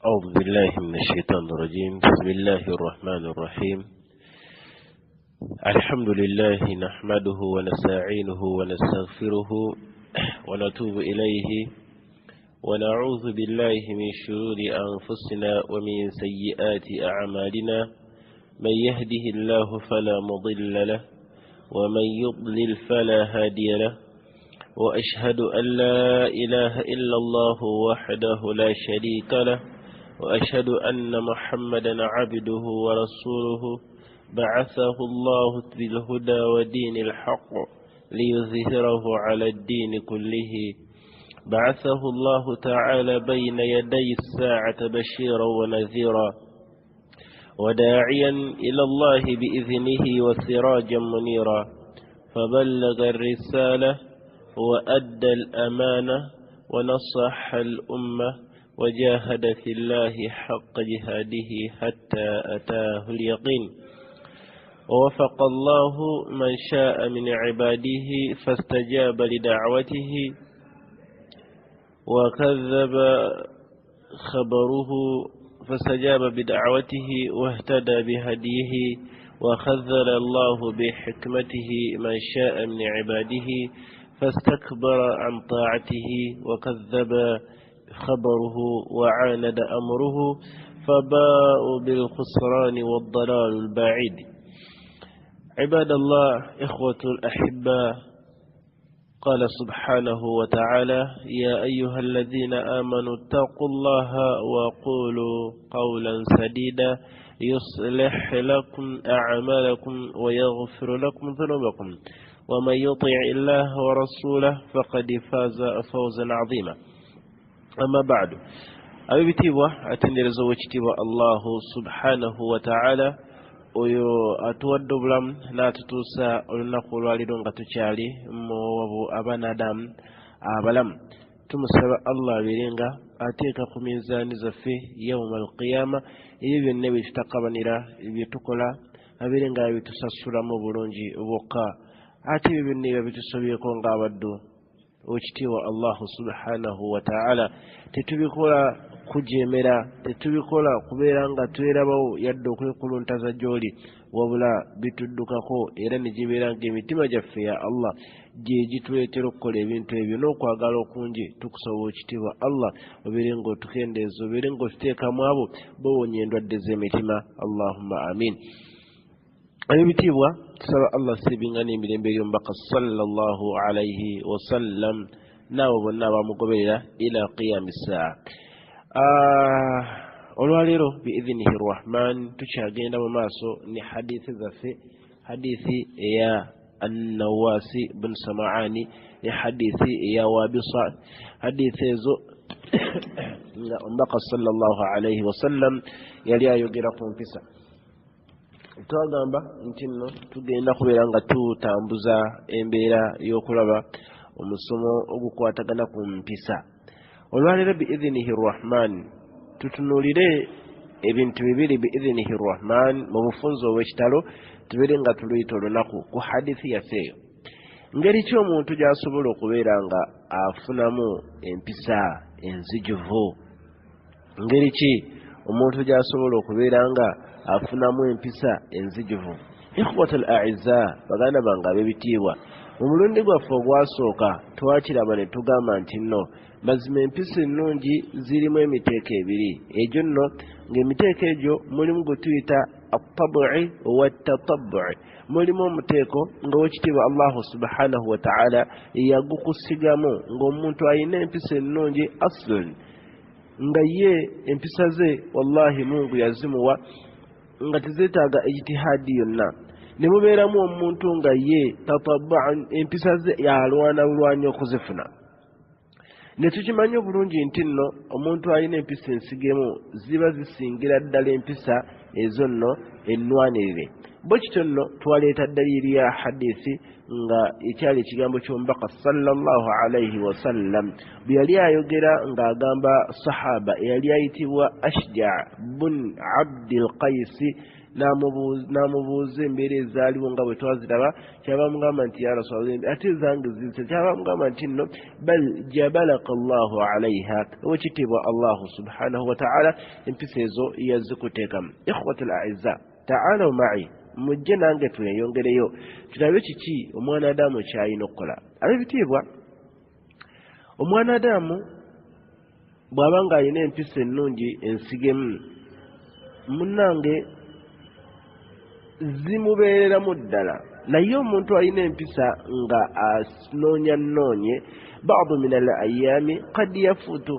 أعوذ بالله من الشيطان الرجيم. بسم الله الرحمن الرحيم. الحمد لله نحمده ونستعينه ونستغفره ونتوب إليه ونعوذ بالله من شرور أنفسنا ومن سيئات أعمالنا. من يهده الله فلا مضل له ومن يضلل فلا هادي له، وأشهد أن لا إله إلا الله وحده لا شريك له، وأشهد أن محمدا عبده ورسوله بعثه الله بالهدى ودين الحق ليظهره على الدين كله. بعثه الله تعالى بين يدي الساعة بشيرا ونذيرا وداعيا إلى الله بإذنه وسراجا منيرا، فبلغ الرسالة وأدى الأمانة ونصح الأمة وجاهد في الله حق جهاده حتى أتاه اليقين. ووفق الله من شاء من عباده فاستجاب لدعوته وكذب خبره، فاستجاب بدعوته واهتدى بهديه، وخذل الله بحكمته من شاء من عباده فاستكبر عن طاعته وكذب خبره وعاند أمره، فباءوا بالخسران والضلال البعيد. عباد الله، إخوة الأحباء، قال سبحانه وتعالى: يا أيها الذين آمنوا اتقوا الله وقولوا قولا سديدا يصلح لكم أعمالكم ويغفر لكم ذنوبكم، ومن يطع الله ورسوله فقد فاز فوزا عظيما. أما بعد، أبيتيوا أتندرز وجتيوا الله سبحانه وتعالى oyo atuwadde obulamu n'atutuusa olunaku olwaliro nga tukyali mu abanadamu abalamu. Tumusaba Allah abeerenga ateeka ku minzaani zaffe yawma alqiyama ebyo byonna byetutakabanira byetukola abeerenga abitusasulamu bulungi bwokka, ate ebyo byonna ebyo bitusobyeko ng'abaddu okitiibwa Allah subhanahu wa ta'ala. Tetubikola kujeemera, tetubikola kubeera nga twerabawo yadde okwekuluntaza gy'oli, wabula bituddukako era ne gibeera ng'emitima gyaffe ya Allah gye gituleetera okukola ebintu ebyo n'okwagala okungi. Tukusaba okitiibwa Allah obeere ng'otukendeeza, obeere ng'otuteekamu abo bawonye endwadde z'emitima. Allahumma amin. Ebitiibwa tusaba Allah sibinga n'emirembe y'omubaka sallallahu alayhi wasallam n'abo bonna abamugoberera ila qiyam as-saa. Olwaleero biidhnihi rrahman tukyagenda mu maaso ne hadithi zaffe, hadithi eya an-Nawasi bin Sam'ani ne hadithi eya Wabisa. Hadithi ezo nga omubaka sallallahu alayhi wasallam yali ayogera ku mpisa. Twagamba nti nno tugenda kubeera nga tutambuza embeera y'okulaba omusomo ogukwatagana ku mpisa. Olwaleero biidhnihi rrahman tutunuulire ebintu bibiri biidhnihi rrahman mu bufunzo obw'ekitalo, tubeere nga tuluyita olunaku ku hadithi yaffe eyo. Ngeri ki omuntu gy'asobola okubeera nga afunamu empisa enzijuvu? Ngeri ki omuntu gy'asobola okubeera nga afunamu empisa enzijuvu? Ikhwatal a'izza, baganda bange ab'ebitiibwa, mu mulundi gwaffe ogwasooka twakiraba ne tugamba nti nno mazima empisa ennungi zirimu emiteeko ebiri. Egyo nno ng'emiteeko egyo mulimu gwe tuyita at-tab'i wa at-tatabbu'i. Mulimu omuteeko ng'owekitiibwa Allahu subhanahu wa ta'ala yagukusigamu ng'omuntu ayina empisa ennungi aslun, nga ye empisa ze wallahi Mungu yazimuwa nga tezeetaaga ijtihaadi yonna. Ne mubeeramu omuntu nga ye tatabba'an, empisa ze yalwanalwanya okuzifuna. Ne tukimanyi obulungi nti nno omuntu alina empisa ensigemu ziba zisingira ddala empisa ezo nno ennwanirire. Bwe kityo nno twaleeta ddaliiri ya hadithi nga ekyali ekigambo ky'omubaka sallallahu alayhi wasallam bwe yali ayogera ng'agamba sahaba eyali ayitibwa Ashja' bun Abdil Qais n'amubuuza embeera ezaaliwo nga bwe twaziraba kyaba mugamba nti ya Rasulallah ate zange zise kyaba mugamba nti nno bal jabalaka Allahu alaiha owekitiibwa Allahu subhanahu wa ta'ala empisa ezo yazikuteekamu. Ikhwatul a'izza ta'alaw ma'i mujje nange tweyongereyo tulabe kiki omwana Adamu kyalina okukola. Ab'ebitiibwa omwana Adamu bw'aba ng'alina empisa ennungi ensigemu munnange zimubeereramu ddala, naye omuntu alina empisa nga anoonye ba'du min al-ayyaami qad yafuutu.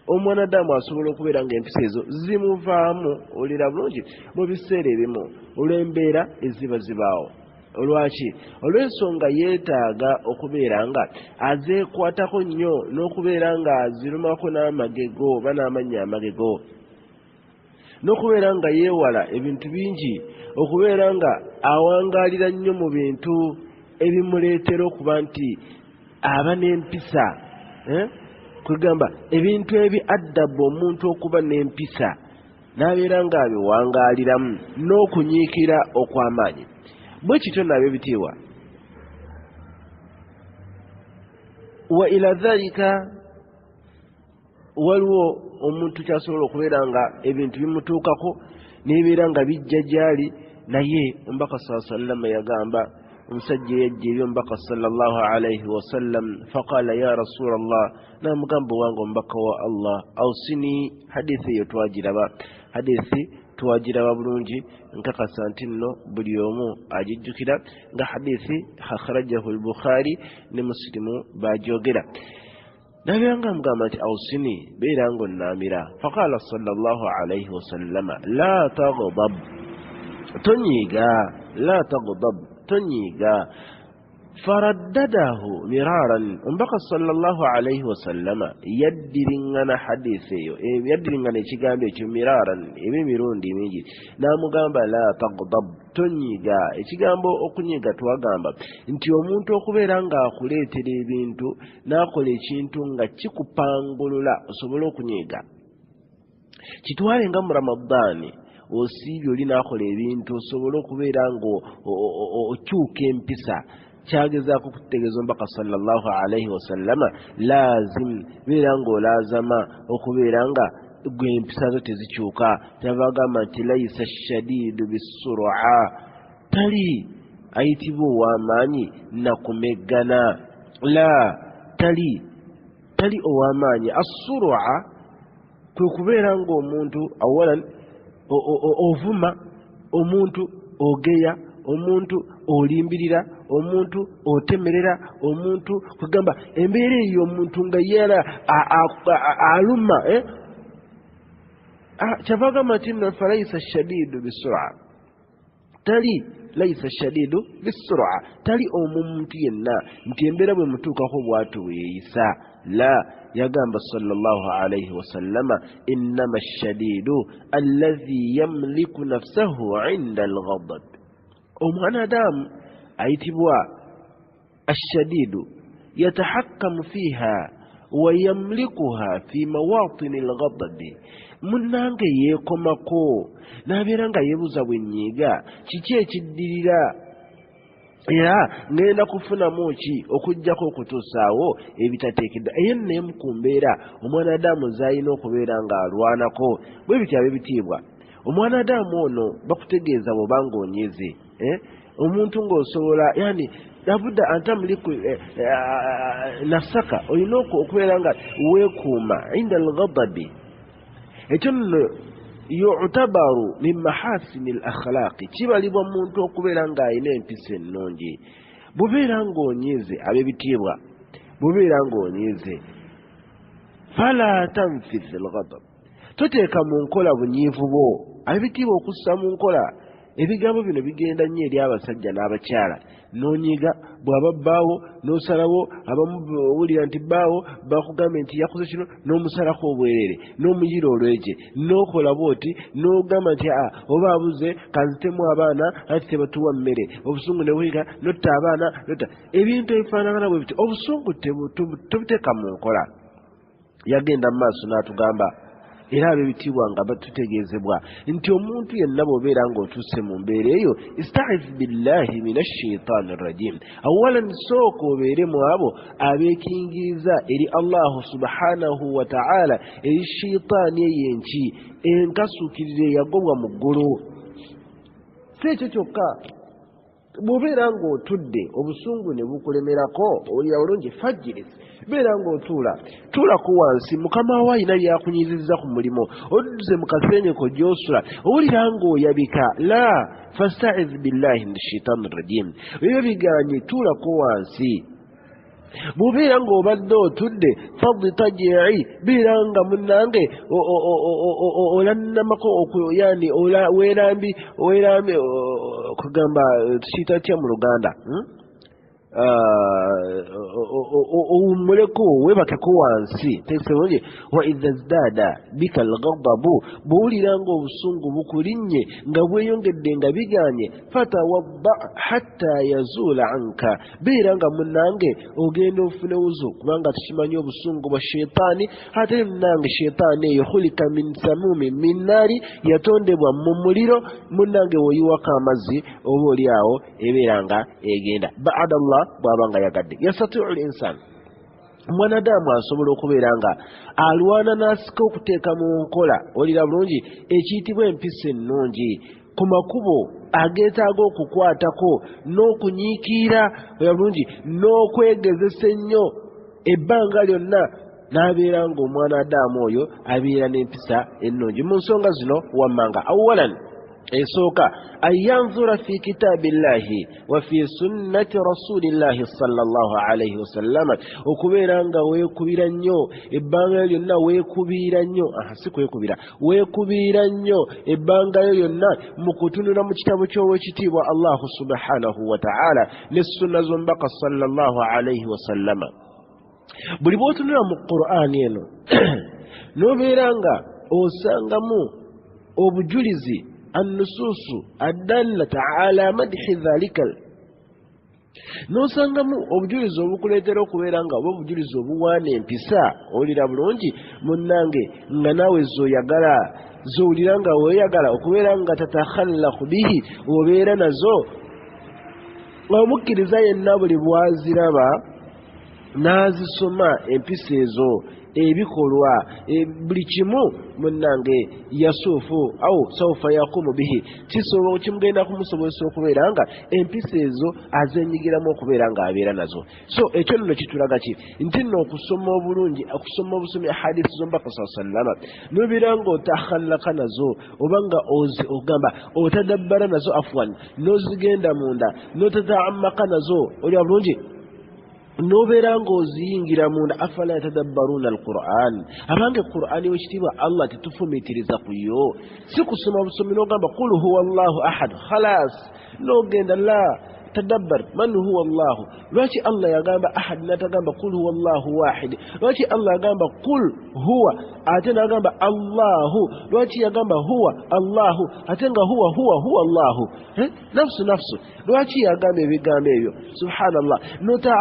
Omwana Adamu asobola okubeera ng'empisa ezo zimuvaamu olira bulungi mu biseera ebimu olw'embeera eziba zibaawo. Olwaki? Olw'ensonga yeetaaga okubeera nga azeekwatako nnyo n'okubeera nga azirumako n'amagego oba n'amannya amagego, n'okubeera nga yeewala ebintu bingi, okubeera nga awangaalira nnyo mu bintu ebimuleetera okuba nti aba n'empisa. Kwegamba ebintu ebi-addabu omuntu okuba n'empisa n'abeera nga abiwangaaliramu n'okunyiikira okw'amaanyi. Bwe kityo nabyo bitiibwa. Wa ila dhalika waliwo omuntu kyasobola okubeera nga ebintu bimutuukako n'ebeera nga bijja gy'ali, naye omubaka sallallahu yagamba omusajja yajja eri omubaka sallallahu alaihi wasallam faqala ya Rasulallah, namugamba wange omubaka wa Allah awsini. Hadithi eyo twagiraba bulungi, nkakasa nti nno buli omu agijjukira nga hadithi akhrajahu al-Bukhari ne Muslimu bagyogera. Nabyanga mugamba nti awsini, beera ng'onnaamira. Faqala sallallahu alaihi wasallama la taghdab, tonyiiga, la taghdab, tonyiiga. Faraddadahu miraran, omubaka sallallahu alaihi wasallama yaddiringana hadithi eyo, yaddiringana ekigambo ekyo miraran emirundi mingi, n'amugamba la taghdab, tonyiiga. Ekigambo okunyiiga twagamba nti omuntu okubeera ng'akuleetera ebintu n'akola ekintu nga kikupangulula osobole okunyiiga. Kitwale nga mu Ramadaani osiibye oli n'akola ebintu osobole okubeera ng'okyuka empisa. Kyagezaako kutegeeza omubaka sallallahu alaihi wasallama lazim beera ng'olaazama okubeera nga gwe empisa zo tezikyuka. Kyabagamba nti laisa shadiidu bisur'a, tali ayitibwa ow'amaanyi nakumeggana. Tali ow'amaanyi. As-sur'a kwe kubeera ng'omuntu awalan ovuma, omuntu ogeya, omuntu olimbirira, omuntu otemerera, omuntu kugamba embeera eyo omuntu nga yera aluma. Kyavagamba nti nno falaisa shadiidu bisur'a, tali laisa shadiidu bisur'a, tali omuntu yenna nti embeera bwe mutuukako bw'atu weeyisa. La, yagamba sallallahu alaihi wasallama innama shadiidu alladhi yamliku nafsahu inda al-ghadab. Omwana Adamu ayitibwa ashadiidu yatahakkamu fiha wa yamlikuha fi mawatini al-ghadabi. Munnange yeekomako n'abeera nga yeebuuza bwenyiiga kiki ekiddirira era ngenda kufunamu ki okujjako okutuusaawo ebitateekedwa. Eyo nneemu ku mbeera omwana Adamu z'alina okubeera ng'alwanako. Bwe bityo ab'ebitiibwa omwana Adamu ono bakutegeeza bw'oba ng'onyize omuntu ng'osobola yani labudda antamuliku nafsaka, olina okubeera nga weekuuma inda al-ghadabi. Ekyo nno yu'tabaru min mahasini al-akhlaqi, kibalibwa muntu okubeera ng'alina empisa ennungi. Bubeera ng'onyize ab'ebitiibwa, bubeera ng'onyize fala tanfith al-ghadab, toteeka mu nkola bunyiivu bwo. Ab'ebitiibwa okussa mu nkola ebigambo bino bigenda nnyo eri abasajja n'abakyala. Noonyiga bw'aba bbaawo n'osalawo, abamu owulira nti bbaawo bakugambye nti yakoze kino n'omusalako obwerere n'omuyira olw'egye n'okola bw'oti n'ogamba nti oba abuze kanzitemu abaana anti tebatuwa mmere, obusungu ne buyiga notta abaana notta ebintu ebifaanagana bwe biti. Obusungu tobiteeka mu nkola. Yagenda mu maaso n'atugamba era ab'ebitiibwa nga batutegeezebwa nti omuntu yenna bw'obeera ng'otuuse mu mbeera eyo istaiz billahi minash shaitaani rrajim awalan sooka obeere mu abo abeekingiriza eri allahu subhanahu wa ta'ala eri shaitaani eyo enki enkasukirire eyagobwa mu ggulu si ekyo kyokka bw'obeera ng'otudde obusungu ne bukulemerako owulira bulungi fajjiris beera ng'otuulako wansi mukama wo alina byakunyizizza ku mulimo odduze mu kasenyeko gy'osula owulira ng'oyabika la fastaiz billahi min shaitaani rrajim ebyo biganye tuulako wansi bw'obeera ng'obadde otudde fadtaji'i beera nga munnange olannamako yani weerambi kugamba tukiyita tya mu Luganda owummuleko weebakeko wansi tekisobonye wa idha zdada bika alghadabu bw'owulira ng'obusungu bukulinnye nga bweyongedde nga biganye fatawadda hatta yazuula anka beera nga munnange ogenda ofune wuzu kubanga tukimanyi obusungu bwa sheitaani ate munnange sheitaani eyo khulika min samumi min naari yatondebwa mu muliro munnange woyiwako amazzi oba oli awo ebeera nga egenda ba'da Allah bw'aba nga yagadde yasatiu linsan mwanadamu asobola okubeera nga alwana n'asika okuteeka mu nkola olira bulungi ekiyitibwa empisa ennungi ku makubo ageetaaga okukwatako n'okunyiikiira olira bulungi n'okwegezesa ennyo ebbanga lyonna n'abeera ng'omwanadamu oyo abeera n'empisa ennungi mu nsonga zino wammanga awalan esooka an yanzura fi kitaabillahi wa fi sunnati rasulillahi sallallahu alayhi wasallama okubeera nga weekubira nnyo ebbanga lyonna weekubira nnyo si kwekubira weekubira nnyo ebbanga lyonna mu kutunula mu kitabo ky'owekitiibwa allahu subhanahu wa ta'ala ne sunna z'omubaka sallallahu alayhi wasallama buli bw'otunula mu qur'ani eno n'obeera nga osangamu obujulizi النصوص الدالة على مدح ذلك n'osangamu obujulizi obukuleetera okubeera nga oba obujulizi obuwaana empisa owulira bulungi munnange nga naawe zoyagala zowulira nga weeyagala okubeera nga tatakhallaku bihi obeera nazo omukkiriza yenna buli bwaziraba n'azisoma empisa ezo ebikolwa buli kimu munnange yasuufu awo sawfa yaqumu bihi kimugenda kumusobozesa okubeera nga empisa ezo azenyigiramu okubeera nga abeera nazo so ekyo nno kitulaga ki nti nno okusoma obulungi okusoma obusomi hadisi z'omubaka sallama nobeera nga otakhallaka nazo oba nga ogamba otadabbara nazo afwan n'ozigenda munda n'otataamaka nazo olya bulungi nobeera ng'oziyingira munda afala yatadabbaruuna alquran abange qur'ani wekitiibwa allah tetufumiitiriza ku yo si kusoma busomi n'ogamba qul huwa allahu ahad khalas n'ogenda la tadabbar man huwa allahu lwaki allah yagamba ahad natagamba qul huwa allahu wahid lwaki allah yagamba qul huwa ate nagamba allahu lwaki yagamba huwa allahu ate nga huwa allahu nafsu lwaki yagamba ebigambo ebyo subhanallah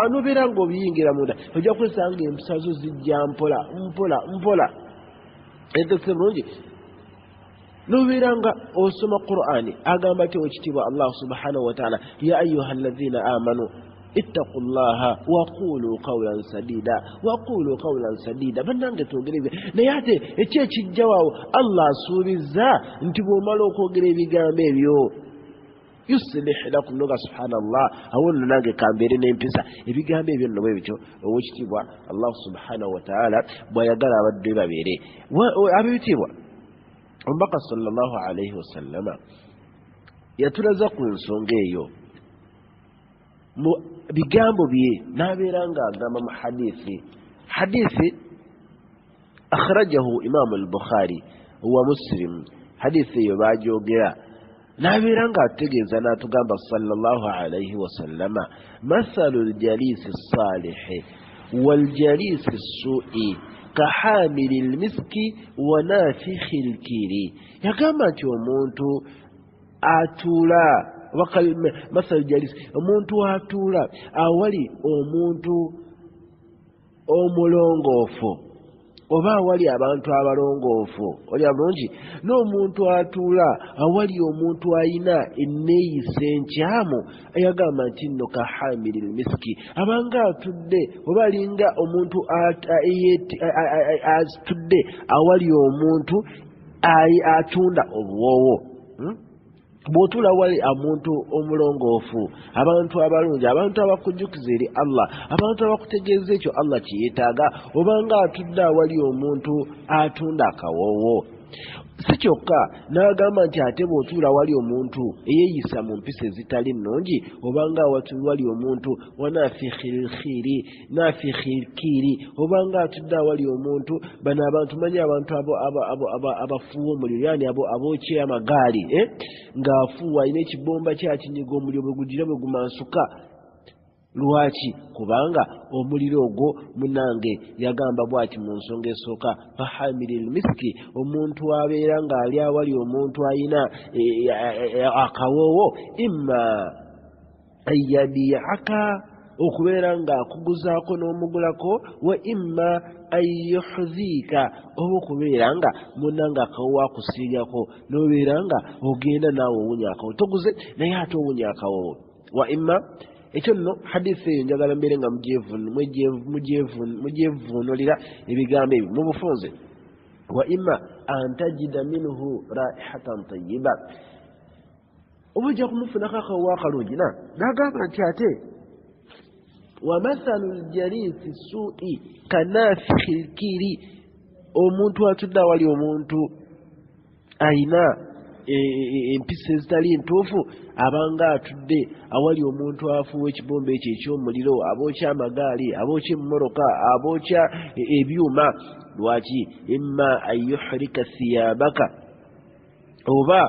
nobeera ng'obiyingira munda ojja kwesanga empisa zo zijja mpola entese bulungi nobeera nga osoma qur'ani agamba ti wekitiibwa allah subhanahu wa ta'ala ya ayuha alladhina amanu ittaqu llaha waqulu qawlan sadida bannange twogere naye ate eki ekijjawaawo allah asuubiza nti bw'omala okwogera ebigambo ebyo yuslih lakum noga subhanallah awo nno nange kambeere n'empisa ebigambo ebyo nno bwe bityo owekitiibwa allah subhanahu wa ta'ala bw'ayagala abadde babeere ab'ebitiibwa omubaka sallallahu alayhi wasallama yatulaza ku nsonga eyo mu bigambo bye n'abeera ng'agamba mu hadithi akhrajahu imaamu al-bukhari wa muslim hadithi eyo bagyogera n'abeera ng'ategeeza n'atugamba sallallahu alayhi wasallama mathalu aljalisi salihi waljalisi su'i kahamili almiski wa nafikhi alkiri yagamba nti omuntu atuula mathalu jalisi omuntu atuula awali omuntu omulongoofu oba awali abantu abalongoofu olya bulungi n'omuntu atuula awali omuntu ayina enneeyisa enkyamu ayagamba nti nno ka hamilil miski abanga atudde oba alinga omuntu atudde awali omuntu atunda obuwoowo bw'otuula wali omuntu omulongoofu abantu abalungi abantu abakujjukiza eri Allah abantu abakutegeeza ekyo Allah kyeyeetaaga obanga atudde awali omuntu atunda akawoowo si kyokka n'agamba nti ate bw'otuula wali omuntu eyeeyisa mu mpisa ezitali nnungi obanga wali omuntu wanaafikhilkiri obanga atudde awali omuntu bano abantu manyi abantu abafuuwa omuliro yani abookya amagaali ng'afuuwa alina ekibomba kyakinyiga omuliro bwe gugira bwe gumansuka lwaki kubanga omuliro ogwo munange yagamba bwati mu nsonga esooka fahamilil miski omuntu abeera ng'ali awali omuntu ayina akawoowo imma ayyabiaka okubeera ng'akuguzaako n'omugulako wa imma ayyuhziika oba okubeera nga munange akawoowo akusiigako n'obeera nga ogenda naawe owunya akawoowo toguze naye ate owunya akawoowo wa imma ekyo nno hadisi eyo njagala mbeere nga mugyevuunulira ebigambo ebyo mu bufunze wa imma antajida minhu raihatan tayyiba oba ojja kumufunako akawoowo akalungi n'agamba nti ate wa mathalu ljalisi suui kanafikhilkiri omuntu atudde awali omuntu ayina empisa ezitali ntuufu abanga atudde awali omuntu afuuwa ekibomba ekyo eky'omuliro abookya amagaali abookya emmoroka abookya ebyuma lwaki imma ayuhrika thiyabaka oba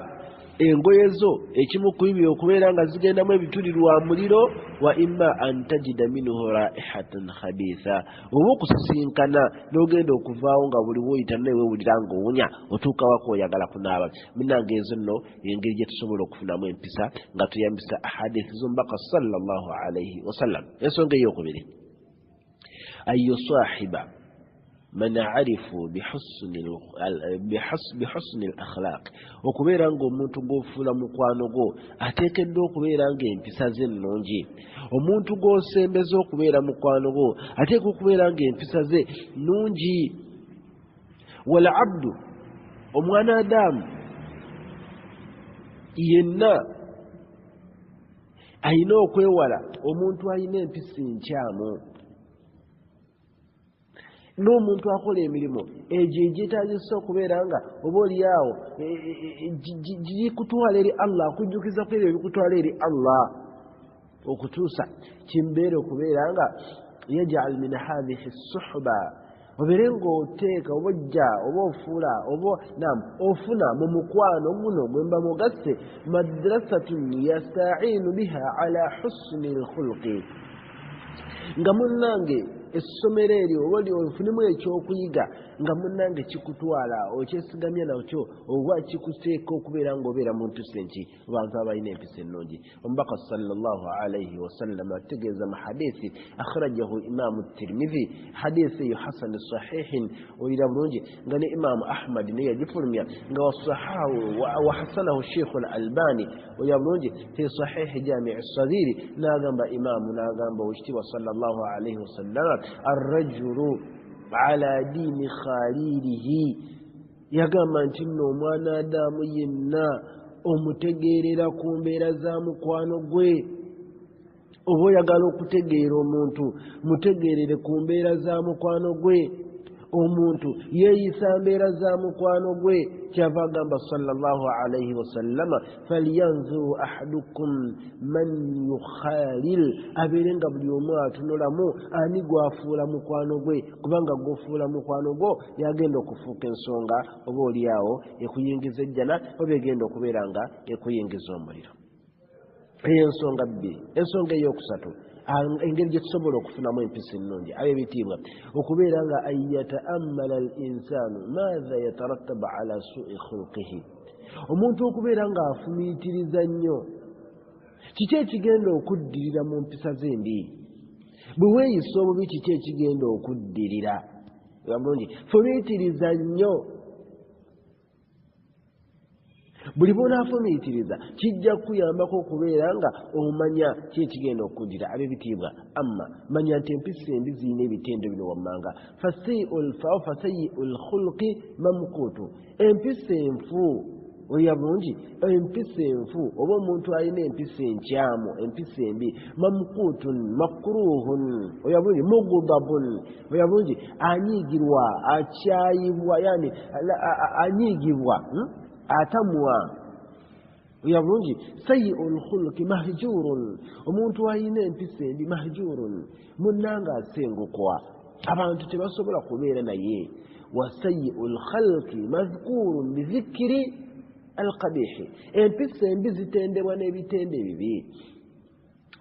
engoye zo ekimu ku ibyo okubeera nga zigendamu ebitulirwa muliro wa imma antajida minhu raihatan khabitha oba okusisinkana n'ogenda okuvaawo nga buli woyita naye weewulira ng'owunya otuuka wako oyagala kunaaba munange ezo nno engeri gye tusobola okufunamu empisa nga tuyambisa ahadithi z'omubaka sallallahu alaihi wasallam ensonga ey'okubiri ayo sahiba man arifu bihusni al-akhlaq okubeera ng'omuntu gw'ofuula mukwano gwo ateekeddwa okubeera ng'empisa ze nnungi omuntu gw'osembeza okubeera mukwano gwo ateekwa okubeera ng'empisa ze nnungi wal abdu omwana adamu yenna ayina okwewala omuntu ayina empisa enkyamu n'omuntu akola emirimu egyo egyetaagisa okubeera nga oba oliawo gikutwala eri Allah akujjukiza ku ebyo ebikutwala eri Allah okutuusa kimbeere okubeera nga yaj'al min hadhihi suhba obeere ng'oteeka oba ojja oba ofuula oba ofuna mu mukwano guno gwe mba mugasse madrasatun yasta'iinu biha ala husni al-khulqi nga munnange essomero eryo oba ofunemu ekyokuyiga nga munnange kikutwala okyesigamya nakyo oba kikuteeka okubeera ng'obeera mu mpisa enki abantu abalina empisa ennungi omubaka sallallahu alaihi wasallam ategeeza mu hadithi akhrajahu imaamu tirmidhi hadithi eyo hasani sahihin oyira bulungi nga ne imaamu ahmad naye yagifulumya nga wahasanahu sheikhu al-albani oyira bulungi fi sahihi jami'i sagiri n'agamba imaamu n'agamba owekitiibwa sallallahu alaihi wasallam arrajulu ala diini khalilihi yagamba nti nno omwana adamu yenna omutegeerera ku mbeera za mukwano gwe oba oyagala okutegeera omuntu mutegeerere ku mbeera za mukwano gwe omuntu yeeyisa mbeera za mukwano gwe kyava agamba sallallahu alaihi wasallama falyanzuru ahadukum man yukhalil abeere nga buli omu atunulamu ani gwafuula mukwano gwe kubanga gwofuula mukwano gwo yagenda okufuuka ensonga oba oliawo ekuyingiza ejjana oba egenda okubeera nga ekuyingiza omuliro eyo ensonga bbiri ensonga ey'okusatu engeri gye tusobola okufunamu empisa ennungi ab'ebitiibwa okubeera nga an yata'ammala al insaanu maadha yatarattaba ala suui khuluqihi omuntu okubeera ng'afumiitiriza nnyo kiki ekigenda okuddirira mu mpisa ze embi bwe weeyisa obubi kiki ekigenda okuddirira yabulungi fumiitiriza nnyo buli bw'onaafumiitiriza kijja kukuyambako okubeera nga omanya ki ekigenda okuddira ab'ebitiibwa amma manya nti empisa embi zirina ebitendo bino wammanga fasayi'u lkhuluqi mamkuutu empisa enfu oya bulungi empisa enfu oba omuntu alina empisa enkyamu empisa embi mamkuutun makruhun oya bulungi mugudabun oya bulungi anyiigirwa akyayibwa yani anyiigibwa atamwa oya bulungi sayi'u lkhuluqi mahjurun omuntu alina empisa embi mahjurun munnanga asengukwa abantu tebasobola kubeera naye wa sayi'u lkhalqi madhkurun bizikiri alqabihi empisa embi zitendebwa n'ebitendo ebibi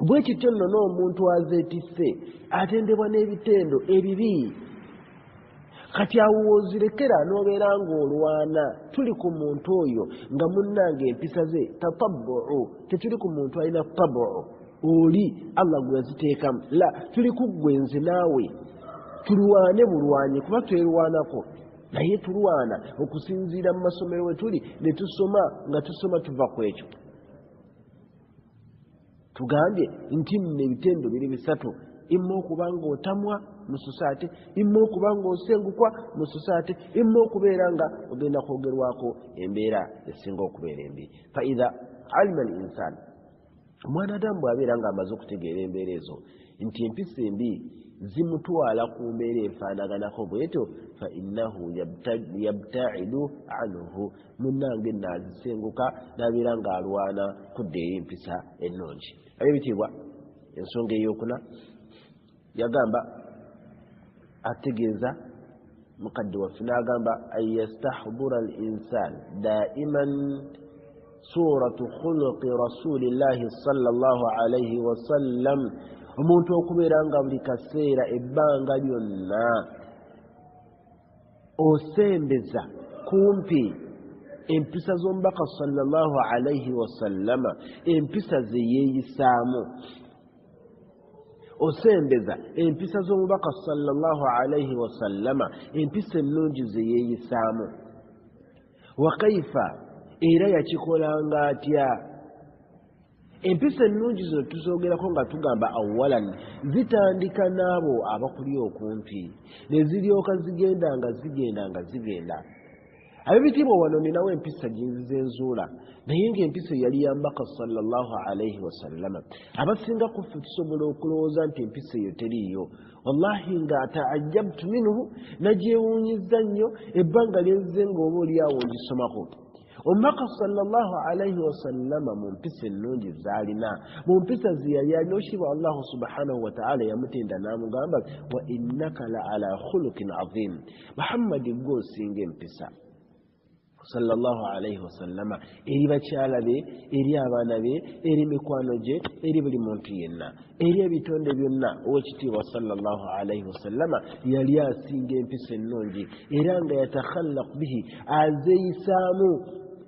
bwe kityo nno n'omuntu azeetisse atendebwa n'ebitendo ebibi kati awo ozirekera n'obeera ng'olwana tuli ku muntu oyo nga munnange empisa ze tatabbu'u tetuli ku muntu alina tabu'u oli Allah gwe yaziteekamu la tuli ku ggwe nze naawe tulwane bulwanyi kuba twerwanako naye tulwana okusinziira mu masomero we tuli ne tusoma nga tusoma tuva ku ekyo tugambye nti nno ebitendo biri bisatu imma okuba ng'otamwa mu society imma okuba ng'osengukwa mu society imma okubeera nga ogenda kwogerwako embeera esinga okubeera embi faidha alima al insan omwanadamu bw'abeera ng'amaze okutegeera embeera ezo nti empisa embi zimutwala ku mbeera efaanaganako bwetyo fa innahu yabtaidu anhu munnange naazisenguka n'abeera ng'alwana kudda eri empisa ennungi ab'ebitiibwa ensonga ey'okuna yagamba ategeeza mukadde waffe n'agamba an yastahdura al insan daiman suratu khuluqi rasulillahi sallallahu alaihi wasallam omuntu okubeera nga buli kaseera ebbanga lyonna osembeza kumpi empisa z'omubaka sallallahu alaihi wasallama empisa ze yeeyisaamu osembeza empisa z'omubaka sallallahu alaihi wasallama empisa ennungi ze yeeyisaamu wa kaifa era yakikolanga atya empisa ennungi zino tuzoogerako nga tugamba awalan zitandika n'abo abakuli okumpi ne ziryoka zigenda ab'ebitiibwa wano ninawo empisa zenzuula naye ng'empisa yali yambaka sallallahu alaihi wasallama abasinga ku ffe tusobola okulowooza nti empisa eyo teriiyo wallahi nga taajabtu minhu nagyewuunyiza nnyo ebbanga lyenze ng'oba oliawo ngisomako omubaka sallallahu alaihi wasallama mu mpisa ennungi zaalina mu mpisa ze yali alina okiba allahu subhanahu wataala yamutenda n'amugamba wa innaka la ala khuluqin azim muhammadi gwe osinga empisa sallallahu alaihi wasallama eri bakyala be eri abaana be eri mikwano gye eri buli muntu yenna eri ebitonde byonna owekitiibwa sallallahu alaihi wasallama yali asinga empisa ennungi era nga yatakhallaq bihi azeeyisaamu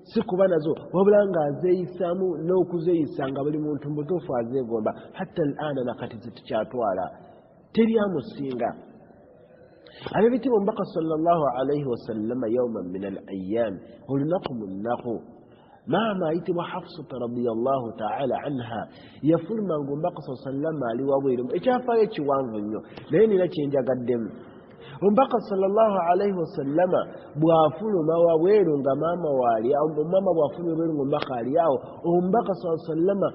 si kuba nazo wabula nga azeeyisaamu n'okuzeeyisa nga buli muntu mutuufu azeegomba hatta al-ana nakati zitukyatwala teri amusinga ab'ebitiibwa omubaka sallallahu alaihi wasallama yawman min al ayyam olunaku mu nnaku maama ayitibwa hafsata radiyallahu taala anha yafulumanga omubaka sallama ali wabweru ekyafaayo ekiwanvu nnyo naye nina kyenjagaddemu omubaka sallallahu alaihi wasallama bw'afuluma wabweru nga maama maama bw'afuluma wabweru nga omubaka ali awo omubaka sallama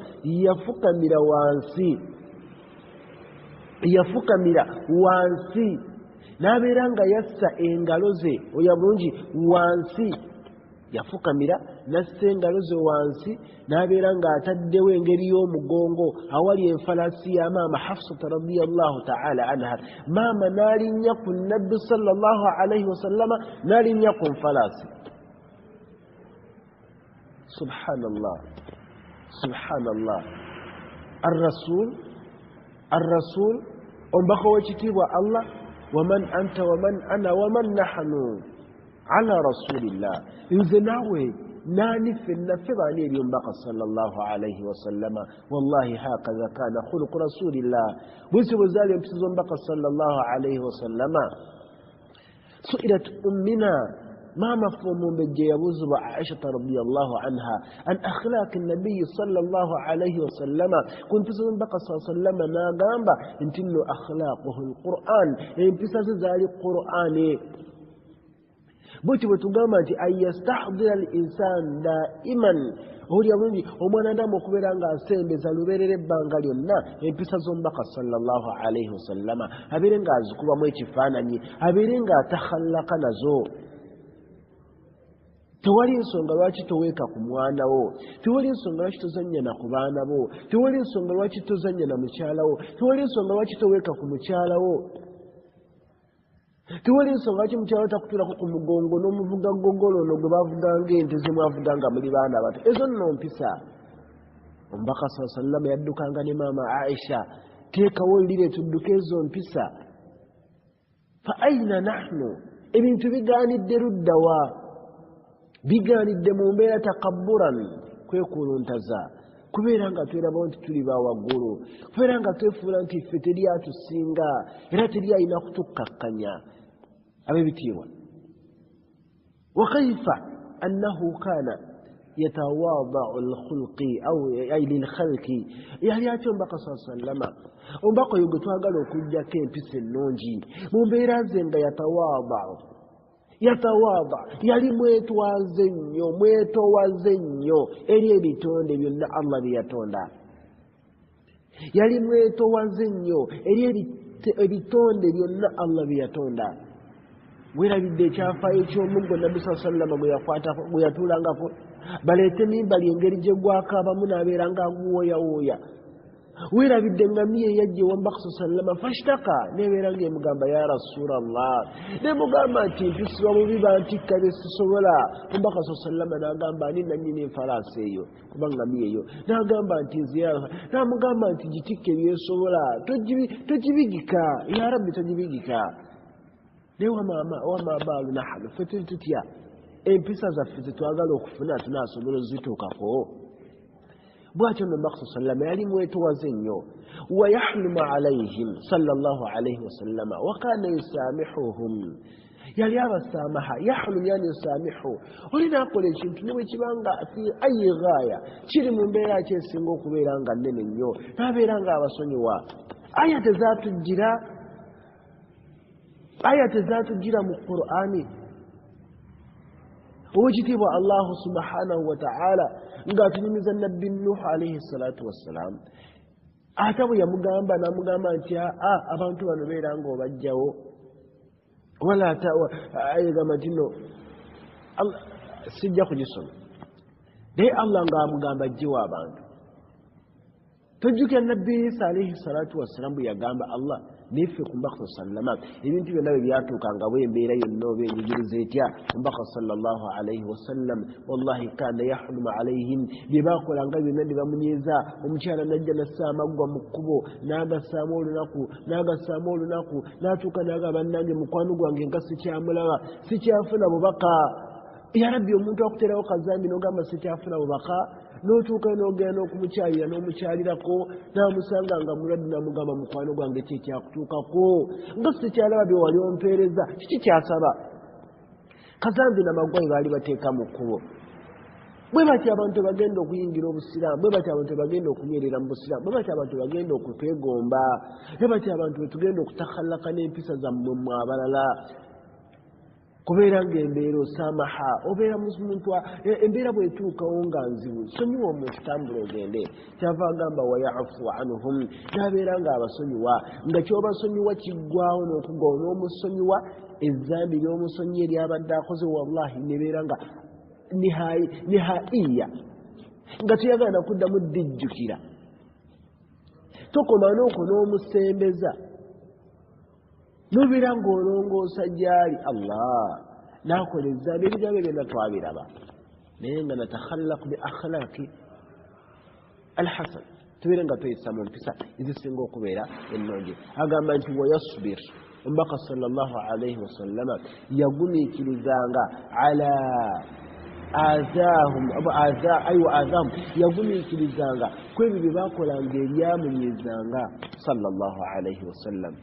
yafukamira wansi n'abeera nga yassa engalo ze oya bulungi wansi yafukamira nassa engalo ze wansi n'abeera ng'ataddewo engeri y'omugongo awali enfalaasi ya maama hafsata radiyallahu taala anha maama n'alinnya ku nabbi sallallahu alaihi wasallama n'alinnya ku nfalaasi subhanallah الرسول omubaka w'ekitiibwa Allah waman anta waman ana waman nahnu ala rasulillah nze naawe naani ffenna ffe baani eri omubaka sallallahu alaihi wasallama wallahi hakaza kana khuluqu rasulillah bwisi bwe zaali empisa z'omubaka sallallahu alaihi wasallama سئلت أمنا ما مفهوم بجي يبوزب عائشة رضي الله عنها عن أخلاق النبي صلى الله عليه وسلم كنت سنبقى صلى الله عليه وسلم ناقامبا انتنو أخلاقه القرآن انتساس ذلك القرآن بوتي بتقامتي أن يستحضر الإنسان دائما هو يقول ومن دام كبيرانغا سيمبeza luberere bbanga lyonna empisa z'omubaka sallallahu alayhi wasallama abeere ng'azikubamu ekifaananyi abeere ng'atakhallaka nazo. Tewali nsonga lwaki toweeka ku mwana wo, tewali nsonga lwaki tozannya na ku baana bo, tewali nsonga lwaki tozannya na mukyala wo, tewali nsonga lwaki toweeka ku mukyala wo, tewali nsonga lwaki mukyala wo takutuulako ku mugongo n'omuvuga gogolo ono gwe bavuganga ente ze mwavuga nga muli baana bato. Ezo nno mpisa. Omubaka saa sallama yaddukanga ne maama Aisha, teekawo lire tudduke ezo mpisa. Fa aina nahnu, ebintu bigaanidde luddawa? Bigaanidde mu mbeera takabburan, kwekuluntaza, kubeera nga twerabawo nti tuli ba waggulu, kubeera nga twefuula nti ffe teri atusinga era teri alina kutukkakkanya. Ab'ebitiibwa, wa kaifa annahu kaana yatawaada'u al-khulqi aw ay lil-khalqi, yali atyo omubaka saa sallama, omubaka oyo gwe twagala okuggyako empisa ennungi mu mbeera ze nga yatawaada'u yali mwetowaze nnyo eri ebitonde byonna Allah bye yatonda. Yali mwetowaze nnyo eri ebitonde byonna Allah bye yatonda. Weerabidde ekyafaayo ky'omuggo Nabbi sallallahu alayhi wa sallam gwe yatuulangako, baleete mimbali engeri gye gwakaabamu n'abeeranga aguwooyawooya. Weerabidde engamiya eyajja ew'omubaka sallallahu alayhi wa sallam, fashtaka, neebeera ng'emugamba ya Rasulallah, nemugamba nti mpisibwa mu biba ntikka bye sisobola. Omubaka sallallahu alayhi wa sallam n'agamba ani nannyini enfalaasi eyo kuba ngamiya eyo, n'agamba nti nziyara, n'amugamba nti gitikke byesobola, togibigika ya Rabbi, togibigika. Naye wama baalu nahnu, ffe tuli tutya empisa zaffe zetwagala okufuna tunaasobola ozituukako? Bw'atyo nno Omubaka sallallahu alayhi wa sallam yali mwetowaze nnyo. Wa yahlumu alayhim sallallahu alayhi wa sallama wa kaana yusaamihuhum, yali abasaamaha. Yahlum yani yusaamihu, olina akola ekintu ne bwe kibanga fi ayi gaaya, kiri mu mbeera ki esinga okubeera nga nnene nnyo, n'abeera nga abasonyiwa. aya tezaatujjira mu Qur'ani. Owekitiibwa Allahu subhanahu wa ta'ala ng'atunyumiza Nabbi Nuh alayhi salatu wassalam, ate bwe yamugamba n'amugamba nti abantu bano beera ng'obajjawo, wala ayegamba nti no sijja kugisoma, naye Allah ng'amugamba ajjewo abantu. Tojjukira Nabbi Isa alayhi salatu wassalam bwe yagamba Allah niffe ku Omubaka sallama ebintu byonna bwe byatuukanga bw'embeera yonna oba enyigiriza etya, Omubaka sallallahu alayhi wasallam wallahi kaana yahlumu alayhim, bye baakolanga byonna ne bamunyiiza. Omukyala najja nassa amaggwa mu kkubo n'agassaamu olunaku, n'atuuka n'agamba bannange mukwano gwange nga sikyamulaba, sikyafuna bubaka. Ya Rabbi, omuntu akuterawo kazambi n'ogamba sikyafuna bubaka, n'otuuka n'ogenda n'okumukyalira n'omukyalirako, n'amusanga nga mulwadde, n'amugamba mukwano gwange ki ekyakutuukako, nga sikyalaba bye wali ompeereza, kiki kyasaba? Kazambi n'amaggwa baali bateeka mu kkubo. Bwe batyo abantu bagenda okuyingira obusiraamu, bwe batyo abantu bagenda okunyerera mu busiraamu, bwe batyo abantu bagenda okwegomba, bwe batyo abantu bwe tugenda okutakhallaka n'empisa zammwe mwe abalala. Kubeera ng'embeera osamaha, obeera muntu embeera bw'etuukawo nga nzibu, sonyiwa omuntu, tambula ogende. Kyava agamba wa ya'fu anhum, n'abeera ng'abasonyiwa, nga ky'obasonyiwa kiggwawo n'okugwawo, n'omusonyiwa ezzambi ly'omusonyi eryabadde akoze, wallahi nebeera nga nihaiya, nga tuyagala nakuddamu ddijjukira. Tokoma n'okwo n'omusembeza, n'obeera ng'olongoosa gy'ali Allah, n'akola ezzambi. Ebigambo byonna twabiraba, naye nga natakhallaq bi akhlaqi alhasan, tubeere nga tweyisa mu mpisa ezisinga okubeera ennungi. Agamba nti wa yasbir, Omubaka sallallahu alayhi wasallama yagumiikirizanga ala azaahum yagumiikirizanga ku ebyo bye baakolanga eryamunyiizanga sallallahu alayhi wasallam.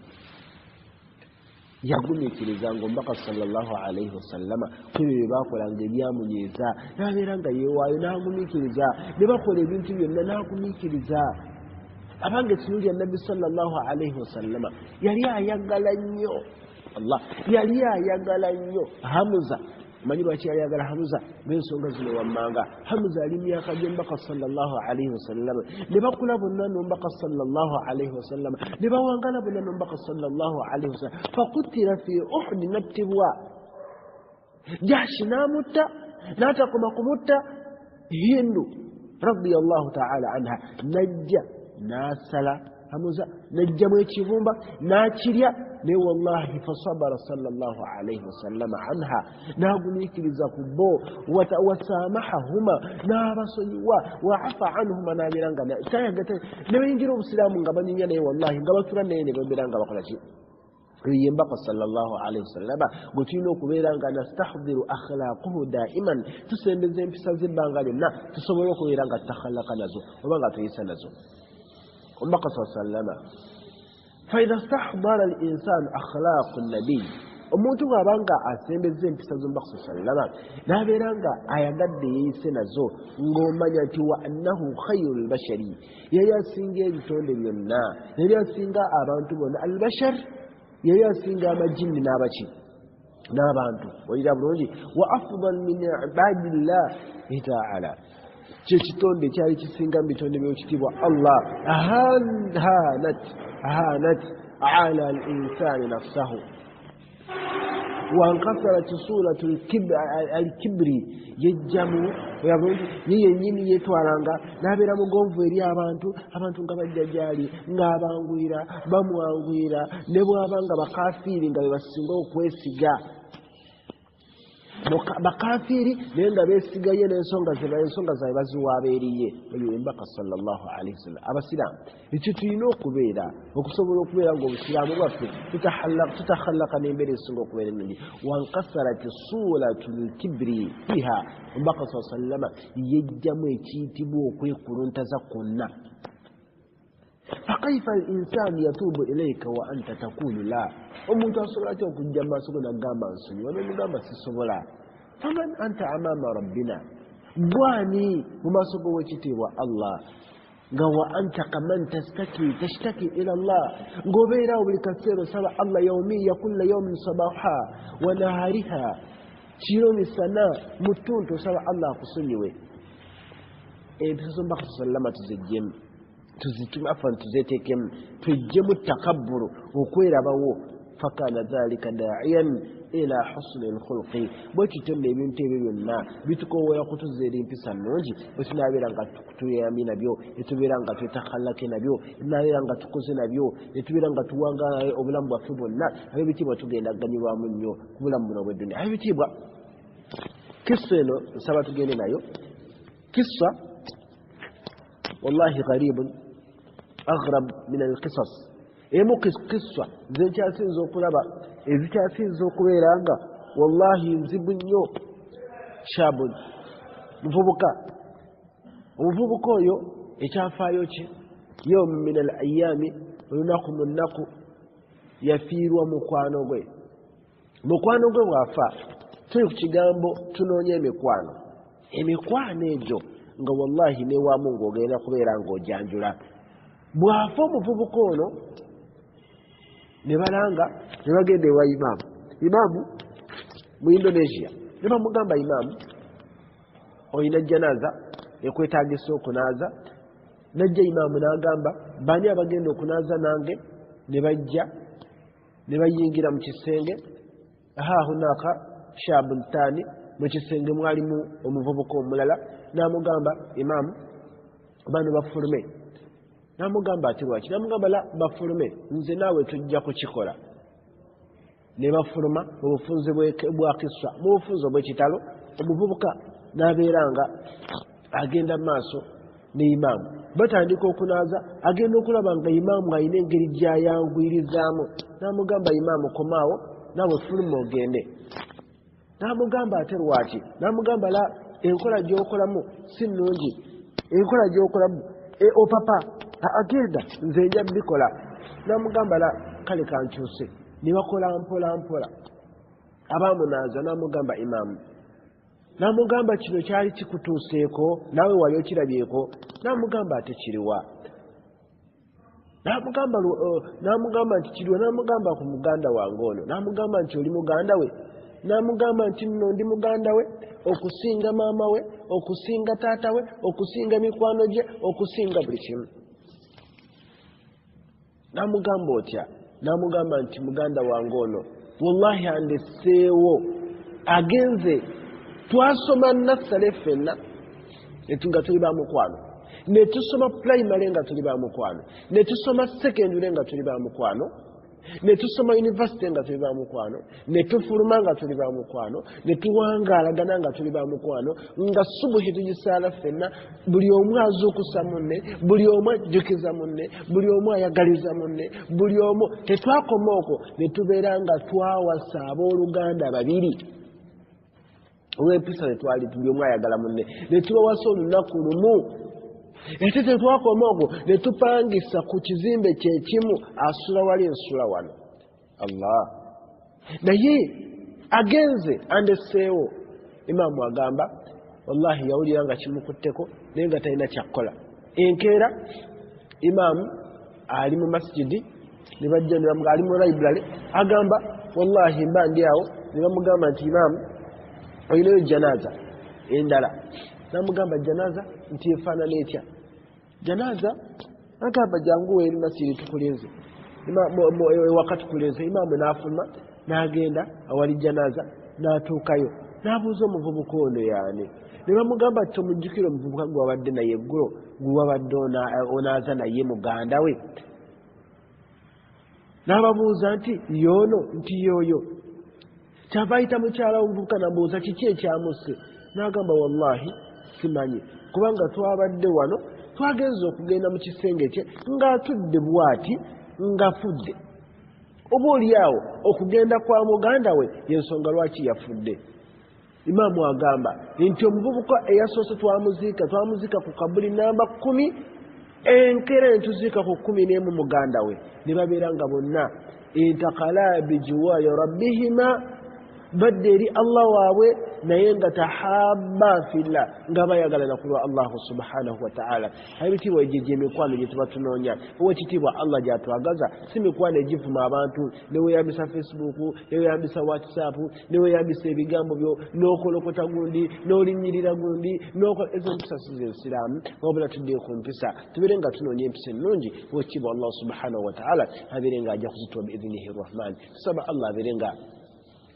yagumikiriza ng'omubaka sallallahu alaihi wasallama kwebyo bakolanga ebyamunyiiza n'abeera nga yeewaayo n'agumikiriza ne bakola ebintu byonna n'agumikiriza abange ekintu nabbi sallallahu alaihi wasallama yali ayagala nnyo Allah yali ayagala nnyo Hamza manyi lwaki yali ayagala Hamza n'ensonga zino wammanga Hamza ali myaka gy'omubaka sallallahu alaihi wasallama ne bakula bonna n'omubaka sallallahu alaihi wasallama ne bawangala bonna n'omubaka sallallahu alaihi wasallama fakutira fi Uhud nattibwa Jahshi n'amutta n'atakoma kumutta Hindu radiyallahu ta'ala anha najja nasala Hamza najjamu ekibumba n'akirya ne wallahi fasabara sallallahu alaihi wasallam anha n'agumikiriza ku bo wasamahahuma n'abasonyiwa wa'afa anhuma n'abeeranga tayagata ne bayingira obusiraamu nga banyinya naye wallahi nga basula naye ne babeera nga bakola ki yembaka sallallahu alaihi wasallam gwe tulina okubeera nga nastahdhiru akhlaquhu daiman tusembeza empisa z'ebbanga lyonna tusobole okubeera nga tutakhallaka nazo oba nga tuyisa nazo omubaka sallama faida stahdara al insanu akhlaqu nabiy omuntu bw'abanga asembeza empisa z'omubaka sallama n'abeera nga ayagadde yeeyise nazo ng'omanya nti wa annahu khayru lbashari yali asinga ebitonde byonna yali asinga abantu bonna albashar yali asinga amajini n'abaki n'abantu olira bulungi wa afdal min ibadillahi ta'ala kyekitonde ekyali kisinga mu bitonde by'ekitiibwa Allah ahanat ala al-insani nafsahu wankasarat suratu al-kibri yejjamu yenyini yetwalanga n'abeera mugonvu eri abantu nga bajja gyali ng'abangwira bamwangwira ne bw'abanga bakafiiri nga be basinga okwesiga bakafiri naye nga beesigaye n'ensonga zaabwe baziwaaberiye oyo embaka sallallahu alaihi wasallam abasiraamu ekyo tulina okubeera okusobola okubeera ng'obusiraamu bwaffe tutakhallaka n'embeera esinga okubeera ennungi wankasarati suratu lkibri fiha embaka saa sallama yejjamu ekiyitibwa okwekuluntaza kwonna fakaifa al insanu yatuubu ilaika wa anta takulu la omuntu asobola atya okujja mu maaso go nagamba nsonyiwa n'omugamba sisobola faman anta amama rabbina bwani mu maaso go w'ekitiibwa Allah nga wa anta kaman tashtaki ila Allah ng'obeerawo buli kaseera osaba Allah yaumiya kulla yaumin sabaha wa nahariha kiro misana mu ttuntu osaba Allah akusonyiwe empisa z'omubaka sallama tuzijjemu tuzetekemu tujjemu takabburu okwerabawo fakana dhalika da'iyan ila husni alkhulqi bwekitende ebintu ebyo byonna bitukowoya kutuzeera empisa nnungi bwetunabeera nga tuyambi nabyo etubeera nga twetakhallake nabyo nabeera nga tukoze nabyo etubeera nga tuwangala obulamu bwaffe bwonna ab'ebitiibwa tugenda ganyulwamu nnyo ku bulamu buno obw'edduniya ab'ebitiibwa kissa eno nsaba tugende nayo kissa wallahi gharibun aghrab min alqisas emu qissa zenkyasinza okulaba ezikyasinza okubeera nga wallahi nzibu nnyo shabun omuvubuka oyo ekyafaayo kye yawm min al ayami olunaku mu nnaku yafiirwa mukwano gwe bw'afa tuli ku kigambo tunoonya emikwano egyo nga wallahi newamu ng'ogenda kubeera ng'ojanjula bw'afa omuvubuka ono ne balanga ne bagenda ewa imaamu mu Indonesia ne bamugamba imaamu olina janaza ekwetaagisa okunaaza najja imaamu n'agamba bani abagenda okunaaza nange ne bajja ne bayingira mu kisenge hunaka shabun thani mu kisenge mwalimu omuvubuka omulala n'amugamba imaamu bano bafulume n'amugamba ati lwaki n'amugamba la bafulume nze naawe tujja kukikola ne bafuluma mu bufunze bwa kissa mu bufunze obw'ekitalo omuvubuka n'abeera nga agenda mu maaso ne imaamu batandika okunaaza agenda okulaba nga imaamu alina engeri gy'ayangwirizaamu n'amugamba imaamu komaawo naawe fuluma ogende n'amugamba ate lwaki n'amugamba la enkola gy'okolamu si nnungi enkola gy'okolamu opapa agenda nze nja bikola n'amugamba la kale kankyuse ne bakola mpola abamunaaza n'amugamba imaamu n'amugamba kino kyali kikutuuseeko naawe wali okirabyeko n'amugamba ate kiriwa n'amugamba nti kiriwa n'amugamba ku muganda wange ono n'amugamba nti oli muganda we n'amugamba nti nno ndi muganda we okusinga maama we okusinga taata we okusinga mikwano gye okusinga buli kimu n'amugamba otya n'amugamba nti muganda wange ono wallahi andeseewo agenze twasoma nassale ffenna nga tuli ba mukwano ne tusoma primary nga tuli ba mukwano ne tusoma secondary nga tuli ba mukwano ne tusoma university nga tuli ba mukwano ne tufuluma nga tuli ba mukwano ne tuwangaalagana nga tuli ba mukwano nga subuhi tugisaala ffenna buli omu azuukusa munne buli omu ajjukiza munne buli omu ayagaliza munne buli omu tetwakoma okwo ne tubeera nga twawasa abooluganda babiri olw'empisa netwali buli omu ayagala munne ne tubawasa olunaku lumu ate tetwakoma okwo ne tupangisa ku kizimbe kyekimu asula wali ensula wano allah naye agenze andeseewo imaamu agamba wallahi yawulira nga kimukutteko naye nga talina kyakkola enkeera imaamu ali mu masjidi ne bajja ali mu library agamba wallahi mba ndi awo ne bamugamba nti imaamu olinayo janaza endala namugamba janaza nti efaanana etya janaza agamba jangu eri masiri tukulinze wakati kulinze imaamu n'afuluma n'agenda awali janaza n'atuukayo n'abuuza omuvubuka ono yaani ne bamugamba nti omujjukira omuvubuka gwe wabadde naye eggulo gwe wabadde onaaza naye muganda we n'ababuuza nti yoono nti yooyo kyava ayita mukyala w'omuvubuka namubuuza kiki ekyamusse n'agamba wallahi simanyi kubanga twabadde wano twagenza okugenda mu kisenge kye ng'atudde bw'ati ng'afudde oba oliawo okugenda kwa muganda we y'ensonga lwaki yafudde imaamu agamba nti omuvubuka eyasoose twamuziika ku kabuli namba 10 enkeera ne tuziika ku 11 muganda we ne babeera nga bonna intakala bijiwaali rabbihima badde eri allah waabwe naye nga tahabba fillah nga bayagalana kulwa allahu subhanahu wa ta'ala ebitiibwa egyo gy'emikwano gye tuba tunoonya owekitiibwa allah gy'atwagaza si mikwano egivuma abantu neweyambisa facebook neweyambisa whatsapp neweyambisa ebigambo byo n'okolokota gundi n'olinyirira gundi ezo empisa si z'ensiraamu wabula tuddeyo ku mpisa tubeere nga tunoonya empisa ennungi owekitiibwa allah subhanahu wa ta'ala abeere nga ajja kuzituwa biidhinihi rrahman tusaba allah abeere nga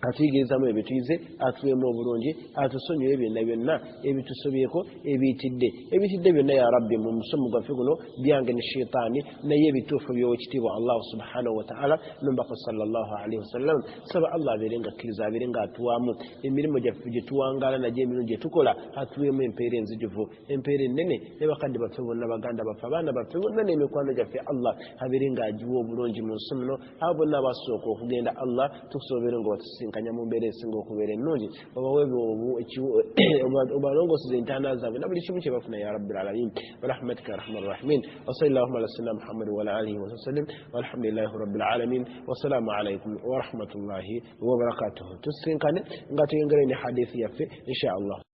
atuyigirizamu ebituyize atuweemu obulungi atusonyiwe byonna byonna ebitusobyeko ebiyitidde byonna ya rabbi mu musomo gwaffe guno byange ne sheitaani naye ebituufu by'owekitiibwa allahu subhanahu wa ta'ala nombako sallallahu alaihi wasallam saba allah abeere nga akkiriza abeere nga atuwaamu emirimu gyaffe gye tuwangaala nagyo emirimu gye tukola atuweemu empeera enzijuvu empeera ennene ne bakadde baffe bonna baganda baffe abaana baffe bonna n'emikwano gyaffe allah abeere nga agiwa obulungi mu nsi muno abo bonna abasooka okugenda allah tukusobola nga batusinkanya mu mbeera esinga okubeera ennungi obalongoseza entaana zaabwe na buli kimu kye bafuna ya rabbil alamin warahmatika arhamar rahimin wa sallallahu ala sayyidina muhammad wa ala alihi wa sallam walhamdulillahi rabbil alamin wasalaamu alaikum warahmatullahi wabarakatuhu tusinkane nga tuyongere ne hadithi yaffe insha allah